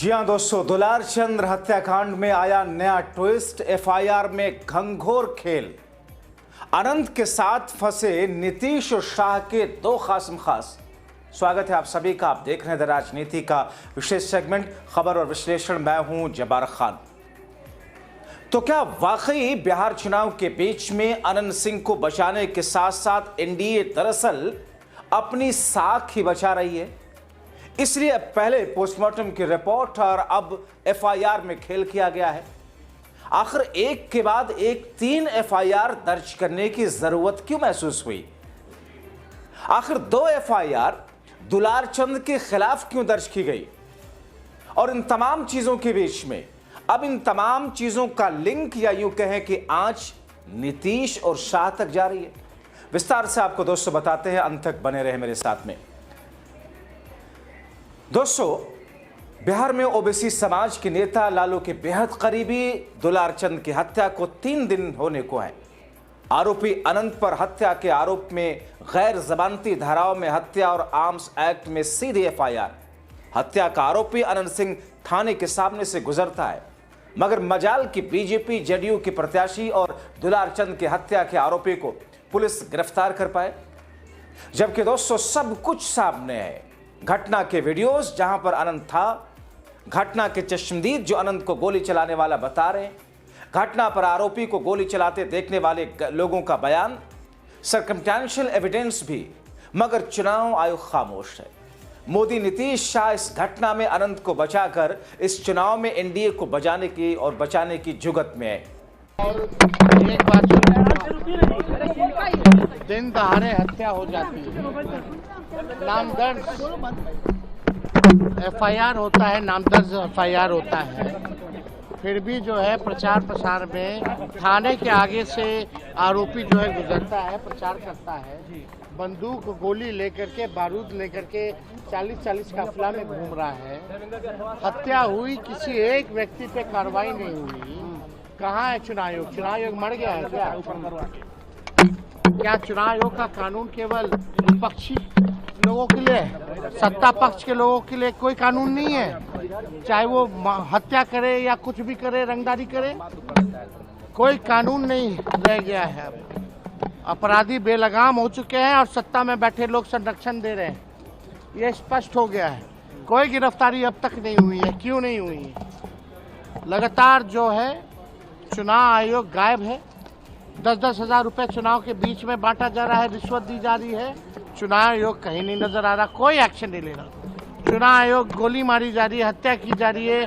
जी हां दोस्तों, दुलार चंद हत्याकांड में आया नया ट्विस्ट। एफआईआर में घंघोर खेल। अनंत के साथ फंसे नीतीश और शाह के दो खासम खास। स्वागत है आप सभी का। आप देख रहे हैं द राजनीति का विशेष सेगमेंट खबर और विश्लेषण। मैं हूं जब्बार खान। तो क्या वाकई बिहार चुनाव के बीच में अनंत सिंह को बचाने के साथ साथ एनडीए दरअसल अपनी साख ही बचा रही है? इसलिए पहले पोस्टमार्टम की रिपोर्ट और अब एफआईआर में खेल किया गया है। आखिर एक के बाद एक 3 एफआईआर दर्ज करने की जरूरत क्यों महसूस हुई? आखिर 2 एफआईआर दुलार चंद के खिलाफ क्यों दर्ज की गई? और इन तमाम चीजों के बीच में अब इन तमाम चीजों का लिंक, या यूं कहें कि आंच नीतीश और शाह तक जा रही है। विस्तार से आपको दोस्तों बताते हैं, अंत तक बने रहे मेरे साथ में। दोस्तों, बिहार में ओबीसी समाज के नेता लालू के बेहद करीबी दुलार चंद की हत्या को 3 दिन होने को है। आरोपी अनंत पर हत्या के आरोप में गैर जमानती धाराओं में हत्या और आर्म्स एक्ट में सीधी एफआईआर। हत्या का आरोपी अनंत सिंह थाने के सामने से गुजरता है, मगर मजाल की बीजेपी जेडीयू के प्रत्याशी और दुलार चंद की हत्या के आरोपी को पुलिस गिरफ्तार कर पाए। जबकि दोस्तों सब कुछ सामने है। घटना के वीडियोस जहां पर अनंत था, घटना के चश्मदीद जो अनंत को गोली चलाने वाला बता रहे हैं, घटना पर आरोपी को गोली चलाते देखने वाले लोगों का बयान, सर्कमस्टेंशियल एविडेंस भी, मगर चुनाव आयोग खामोश है। मोदी नीतीश शाह इस घटना में अनंत को बचाकर इस चुनाव में एनडीए को बचाने की जुगत में है। और एक बात, दिन दहाड़े हत्या हो जाती है, नामदर्ज एफआईआर होता है, नामदर्ज एफआईआर होता है, फिर भी जो है प्रचार प्रसार में थाने के आगे से आरोपी जो है गुजरता है, प्रचार करता है, बंदूक गोली लेकर के, बारूद लेकर के 40-40 काफिला में घूम रहा है। हत्या हुई, किसी एक व्यक्ति पे कार्रवाई नहीं हुई। कहाँ है चुनाव आयोग? चुनाव आयोग मर गया है क्या चुनाव आयोग का कानून केवल विपक्षी लोगों के लिए, सत्ता पक्ष के लोगों के लिए कोई कानून नहीं है? चाहे वो हत्या करे या कुछ भी करे, रंगदारी करे, कोई कानून नहीं रह गया है। अपराधी बेलगाम हो चुके हैं और सत्ता में बैठे लोग संरक्षण दे रहे हैं। ये स्पष्ट हो गया है। कोई गिरफ्तारी अब तक नहीं हुई है। क्यों नहीं हुई है? लगातार जो है चुनाव आयोग गायब है। 10-10 हज़ार रुपए चुनाव के बीच में बांटा जा रहा है, रिश्वत दी जा रही है। चुनाव आयोग कहीं नहीं नजर आ रहा, कोई एक्शन नहीं ले रहा। चुनाव आयोग गोली मारी जा रही है, हत्या की जा रही है,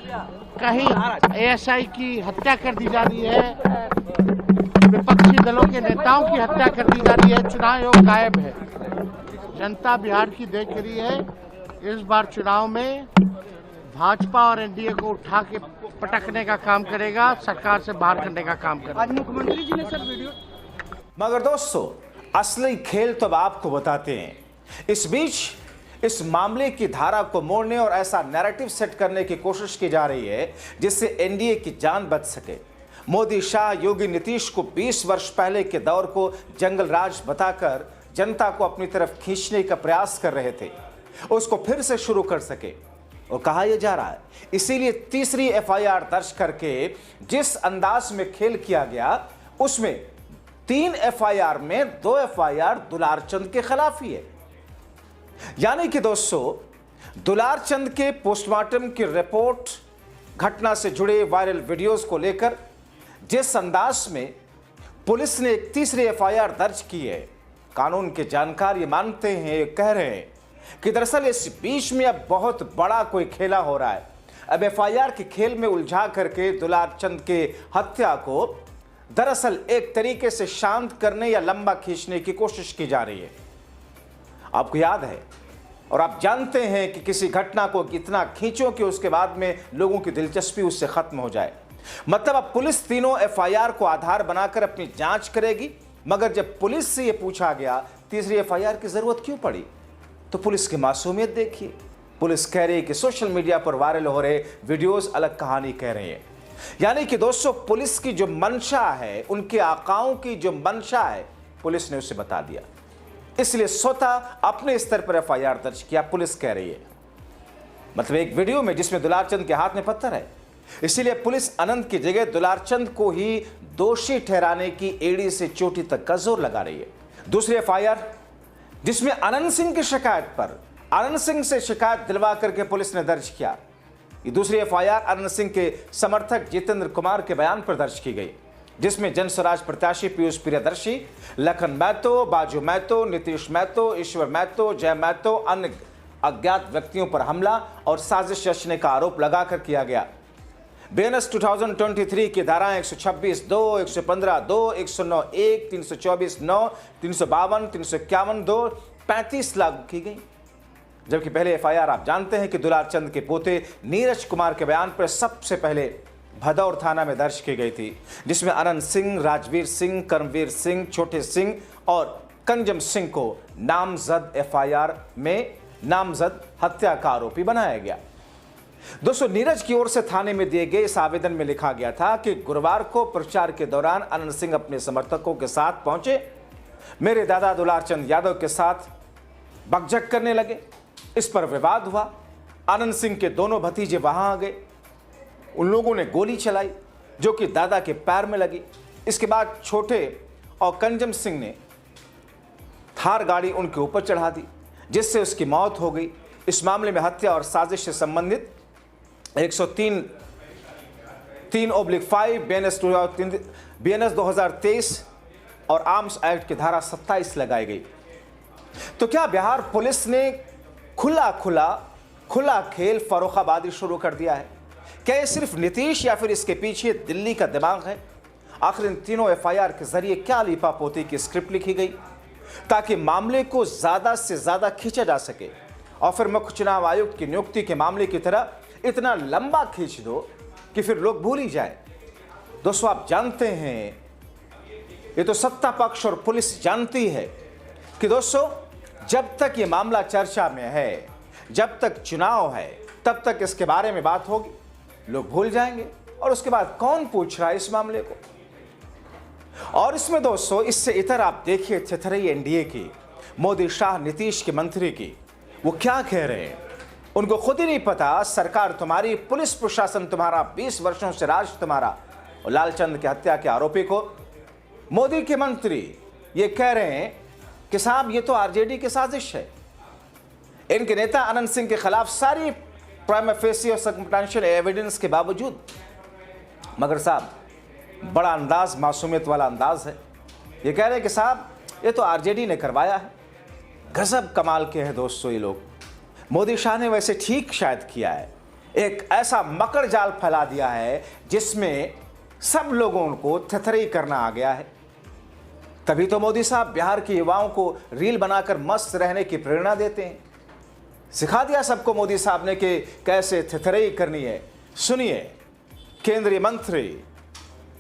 कहीं एएसआई की हत्या कर दी जा रही है, विपक्षी दलों के नेताओं की हत्या कर दी जा रही है। चुनाव आयोग गायब है। जनता बिहार की देख रही है। इस बार चुनाव में भाजपा और एनडीए को उठा के पटकने का काम करेगा, सरकार से बाहर करने का काम करेगा। आज मुख्यमंत्री जी ने सर वीडियो, मगर दोस्तों असली खेल तो अब आपको बताते हैं। इस बीच इस मामले की धारा को मोड़ने और ऐसा नैरेटिव सेट करने की कोशिश की जा रही है जिससे एनडीए की जान बच सके। मोदी, शाह, योगी, नीतीश को 20 वर्ष पहले के दौर को जंगल राज बताकर जनता को अपनी तरफ खींचने का प्रयास कर रहे थे, उसको फिर से शुरू कर सके। और कहा यह जा रहा है, इसीलिए तीसरी एफआईआर दर्ज करके जिस अंदाज में खेल किया गया, उसमें 3 एफआईआर में 2 एफआईआर दुलार चंद के खिलाफ ही है। यानी कि दोस्तों दुलार चंद के पोस्टमार्टम की रिपोर्ट, घटना से जुड़े वायरल वीडियोस को लेकर जिस अंदाज में पुलिस ने एक तीसरी एफआईआर दर्ज की है, कानून के जानकार ये मानते हैं, कह रहे हैं कि दरअसल इस बीच में अब बहुत बड़ा कोई खेला हो रहा है। अब एफआईआर के खेल में उलझा करके दुलार चंद के हत्या को दरअसल एक तरीके से शांत करने या लंबा खींचने की कोशिश की जा रही है। आपको याद है और आप जानते हैं कि किसी घटना को इतना खींचो कि उसके बाद में लोगों की दिलचस्पी उससे खत्म हो जाए। मतलब अब पुलिस तीनों एफआईआर को आधार बनाकर अपनी जांच करेगी, मगर जब पुलिस से यह पूछा गया तीसरी एफआईआर की जरूरत क्यों पड़ी, तो पुलिस की मासूमियत देखिए। पुलिस कह रही है कि सोशल मीडिया पर वायरल हो रहे वीडियोस अलग कहानी कह रहे हैं। यानी कि दोस्तों पुलिस की जो मंशा है, उनके आकाओं की जो मंशा है, पुलिस ने उसे बता दिया। इसलिए स्वतः अपने स्तर पर एफआईआर दर्ज किया, पुलिस कह रही है। मतलब एक वीडियो में जिसमें दुलारचंद के हाथ में पत्थर है। इसीलिए पुलिस अनंत की जगह दुलारचंद को ही दोषी ठहराने की एड़ी से चोटी तक का जोर लगा रही है। दूसरी एफआईआर जिसमें अनंत सिंह की शिकायत पर अनंत सिंह से शिकायत दिलवा करके पुलिस ने दर्ज किया। ये दूसरी एफआईआर अनंत सिंह के समर्थक जितेंद्र कुमार के बयान पर दर्ज की गई, जिसमें जन स्वराज प्रत्याशी पीयूष प्रियदर्शी, लखन महतो, बाजू महतो, नीतीश महतो, ईश्वर महतो, जय महतो, अन्य अज्ञात व्यक्तियों पर हमला और साजिश रचने का आरोप लगाकर किया गया। बीएनएस 2023 की धाराएं 126(2), 115(2), 109(1), 324(9), 352, 351(2), 35 लागू की गई। जबकि पहले एफआईआर आप जानते हैं कि दुलारचंद के पोते नीरज कुमार के बयान पर सबसे पहले भदौर थाना में दर्ज की गई थी, जिसमें अनंत सिंह, राजवीर सिंह, कर्मवीर सिंह, छोटे सिंह और कंजम सिंह को नामजद एफआईआर में नामजद हत्या का आरोपी बनाया गया। दोस्तों, नीरज की ओर से थाने में दिए गए इस आवेदन में लिखा गया था कि गुरुवार को प्रचार के दौरान अनंत सिंह अपने समर्थकों के साथ पहुंचे, मेरे दादा दुलारचंद यादव के साथ बकझक करने लगे। इस पर विवाद हुआ। अनंत सिंह के दोनों भतीजे वहां आ गए। उन लोगों ने गोली चलाई जो कि दादा के पैर में लगी। इसके बाद छोटे और कंजम सिंह ने थार गाड़ी उनके ऊपर चढ़ा दी, जिससे उसकी मौत हो गई। इस मामले में हत्या और साजिश से संबंधित 103(3)(5) बीएनएस 2023 और आर्म्स एक्ट की धारा 27 लगाई गई। तो क्या बिहार पुलिस ने खुला खेल फर्रुखाबादी शुरू कर दिया है? क्या ये सिर्फ नीतीश या फिर इसके पीछे दिल्ली का दिमाग है? आखिर इन तीनों एफआईआर के जरिए क्या लीपापोती की स्क्रिप्ट लिखी गई ताकि मामले को ज्यादा से ज्यादा खींचा जा सके और फिर मुख्य चुनाव आयुक्त की नियुक्ति के मामले की तरह इतना लंबा खींच दो कि फिर लोग भूल ही जाए? दोस्तों, आप जानते हैं, ये तो सत्ता पक्ष और पुलिस जानती है कि दोस्तों जब तक ये मामला चर्चा में है, जब तक चुनाव है, तब तक इसके बारे में बात होगी, लोग भूल जाएंगे और उसके बाद कौन पूछ रहा है इस मामले को। और इसमें दोस्तों इससे इतर आप देखिए थेथरई एनडीए की, मोदी शाह नीतीश के मंत्री की, वो क्या कह रहे हैं? उनको खुद ही नहीं पता सरकार तुम्हारी, पुलिस प्रशासन तुम्हारा, 20 वर्षों से राज तुम्हारा। और लालचंद की हत्या के आरोपी को मोदी के मंत्री ये कह रहे हैं कि साहब ये तो आरजेडी की साजिश है। इनके नेता अनंत सिंह के खिलाफ सारी प्राइमा फेसी और सर्कमस्टेंशियल एविडेंस के बावजूद, मगर साहब बड़ा अंदाज, मासूमियत वाला अंदाज है। ये कह रहे हैं कि साहब ये तो आरजेडी ने करवाया है। गजब कमाल के हैं दोस्तों ये लोग। मोदी शाह ने वैसे ठीक शायद किया है, एक ऐसा मकड़ जाल फैला दिया है जिसमें सब लोगों को थेथरई करना आ गया है। तभी तो मोदी साहब बिहार के युवाओं को रील बनाकर मस्त रहने की प्रेरणा देते हैं। सिखा दिया सबको मोदी साहब ने कि कैसे थेथरई करनी है। सुनिए, केंद्रीय मंत्री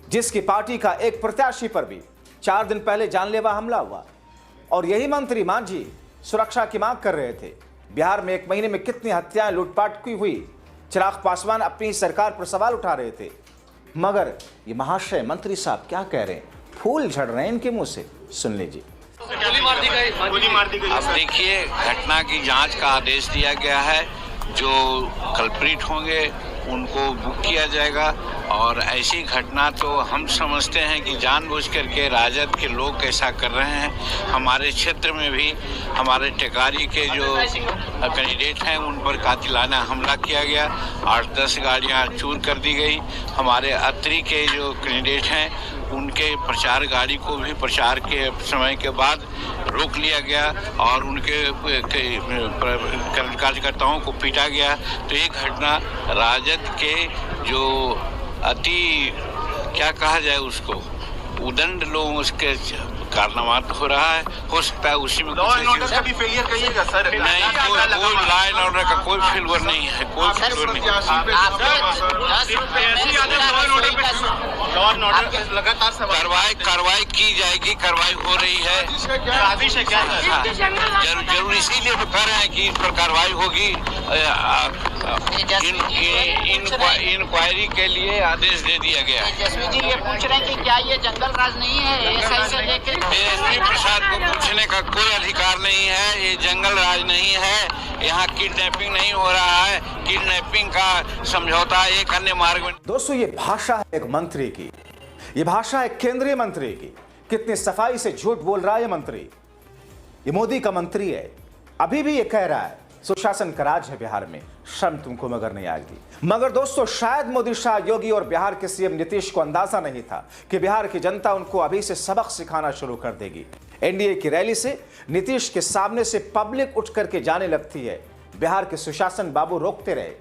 जिसकी पार्टी का एक प्रत्याशी पर भी 4 दिन पहले जानलेवा हमला हुआ और यही मंत्री मांझी सुरक्षा की मांग कर रहे थे। बिहार में 1 महीने में कितनी हत्याएं, लूटपाट की हुई, चिराग पासवान अपनी सरकार पर सवाल उठा रहे थे। मगर ये महाशय मंत्री साहब क्या कह रहे हैं? फूल झड़ रहे हैं इनके मुंह से। सुन लीजिए। गोली मार दी गई। अब देखिए, घटना की जांच का आदेश दिया गया है। जो कल्प्रिट होंगे उनको बुक किया जाएगा और ऐसी घटना तो हम समझते हैं कि जानबूझ करके राजद के लोग ऐसा कर रहे हैं। हमारे क्षेत्र में भी हमारे टेकारी के जो कैंडिडेट हैं उन पर कातिलाना हमला किया गया, 8-10 गाड़ियां चूर कर दी गई। हमारे अत्री के जो कैंडिडेट हैं उनके प्रचार गाड़ी को भी प्रचार के समय के बाद रोक लिया गया और उनके कार्यकर्ताओं को पीटा गया। तो ये घटना राजद के जो अति क्या कहा जाए उसको, उदंड लोग उसके कारनामा हो रहा है। हो सकता है उसी में लॉ एंड ऑर्डर का भी फेलियर कहिएगा सर? नहीं, कोई लॉ एंड ऑर्डर का कोई फेलियर नहीं है, कोई फेलियर नहीं। लॉ एंड ऑर्डर लगातार कार्रवाई की जाएगी, कार्रवाई हो रही है। साजिश है क्या सर? जरूर इसीलिए तो कह रहे हैं कि इस पर कार्रवाई होगी। इंक्वायरी के लिए आदेश दे दिया गया है। जसवीर जी ये पूछ रहे हैं कि क्या ये जंगल राज नहीं है? एसआई से लेके एसपी प्रसाद को पूछने का कोई अधिकार नहीं है। ये जंगल राज नहीं है, यहाँ किडनैपिंग नहीं हो रहा है। किडनैपिंग का समझौता एक अन्य मार्ग में। दोस्तों, ये भाषा है एक मंत्री की, ये भाषा है केंद्रीय मंत्री की। कितनी सफाई से झूठ बोल रहा है ये मंत्री। ये मोदी का मंत्री है, अभी भी ये कह रहा है सुशासन का राज है बिहार में, शर्म तुमको मगर नहीं आएगी। मगर दोस्तों, शायद मोदी, शाह, योगी और बिहार के सीएम नीतीश को अंदाजा नहीं था कि बिहार की जनता उनको अभी से सबक सिखाना शुरू कर देगी। एनडीए की रैली से नीतीश के सामने से पब्लिक उठ करके जाने लगती है। बिहार के सुशासन बाबू रोकते रहे,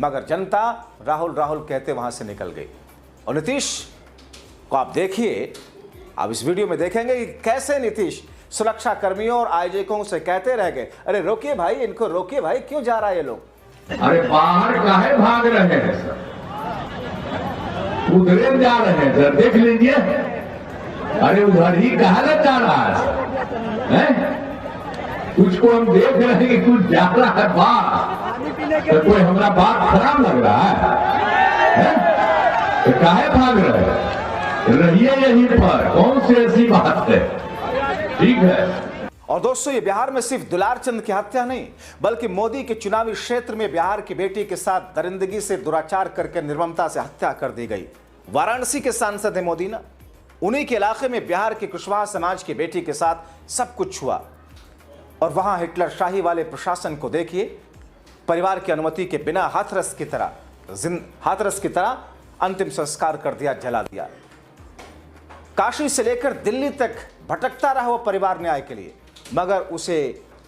मगर जनता राहुल राहुल कहते वहां से निकल गई। और नीतीश को आप देखिए, आप इस वीडियो में देखेंगे कि कैसे नीतीश सुरक्षा कर्मियों और आयोजकों से कहते रह गए, अरे रोकिए भाई, इनको रोकिए भाई, क्यों जा रहा है ये लोग? अरे बाहर काहे भाग रहे हैं सर? उधर जा रहे हैं सर, देख लीजिए। अरे उधर ही कहा जा रहा है? कुछ को हम देख रहे हैं कि कुछ जा रहा है बाहर, तो कोई हमारा बात खराब लग रहा है? तो काहे भाग रहे हैं? रहिए यहीं पर, कौन सी ऐसी बात है? ठीक है। और दोस्तों, ये बिहार में सिर्फ दुलार चंद की हत्या नहीं, बल्कि मोदी के चुनावी क्षेत्र में बिहार की बेटी के साथ दरिंदगी से दुराचार करके निर्ममता से हत्या कर दी गई। वाराणसी के सांसद है मोदी ना, उन्हीं के इलाके में बिहार के कुशवाहा समाज की बेटी के साथ सब कुछ हुआ। और वहां हिटलर शाही वाले प्रशासन को देखिए, परिवार की अनुमति के बिना हाथरस की तरह अंतिम संस्कार कर दिया, जला दिया। काशी से लेकर दिल्ली तक भटकता रहा वो परिवार न्याय के लिए, मगर उसे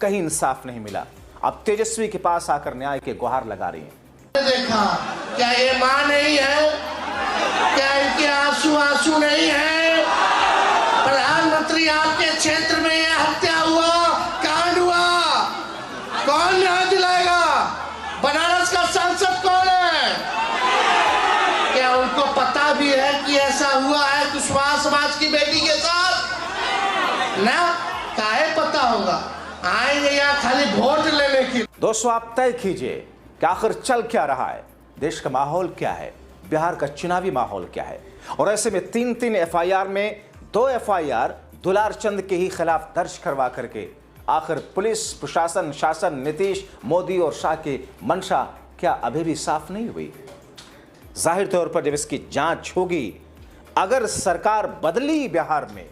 कहीं इंसाफ नहीं मिला। अब तेजस्वी के पास आकर न्याय के गुहार लगा रही हैं। देखा क्या ये मां नहीं है? क्या इनके आंसू नहीं है? प्रधानमंत्री, आपके क्षेत्र में ये हत्या हुआ, कांड हुआ, कौन न्याय दिलाएगा? बनारस का सांसद कौन है? क्या उनको पता भी है कि ऐसा हुआ है कुशवाहा समाज की बेटी के साथ? ना, काहे पता होगा? आएंगे यहाँ खाली वोट लेने की। दोस्तों, आप तय कीजिए कि आखिर चल क्या रहा है, देश का माहौल क्या है, बिहार का चुनावी माहौल क्या है। और ऐसे में 3 एफआईआर में 2 एफआईआर दुलार चंद के ही खिलाफ दर्ज करवा करके आखिर पुलिस, प्रशासन, शासन, नीतीश, मोदी और शाह की मंशा क्या अभी भी साफ नहीं हुई? जाहिर तौर पर जब इसकी जांच होगी, अगर सरकार बदली बिहार में,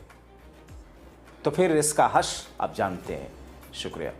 तो फिर इसका हश्र आप जानते हैं। शुक्रिया।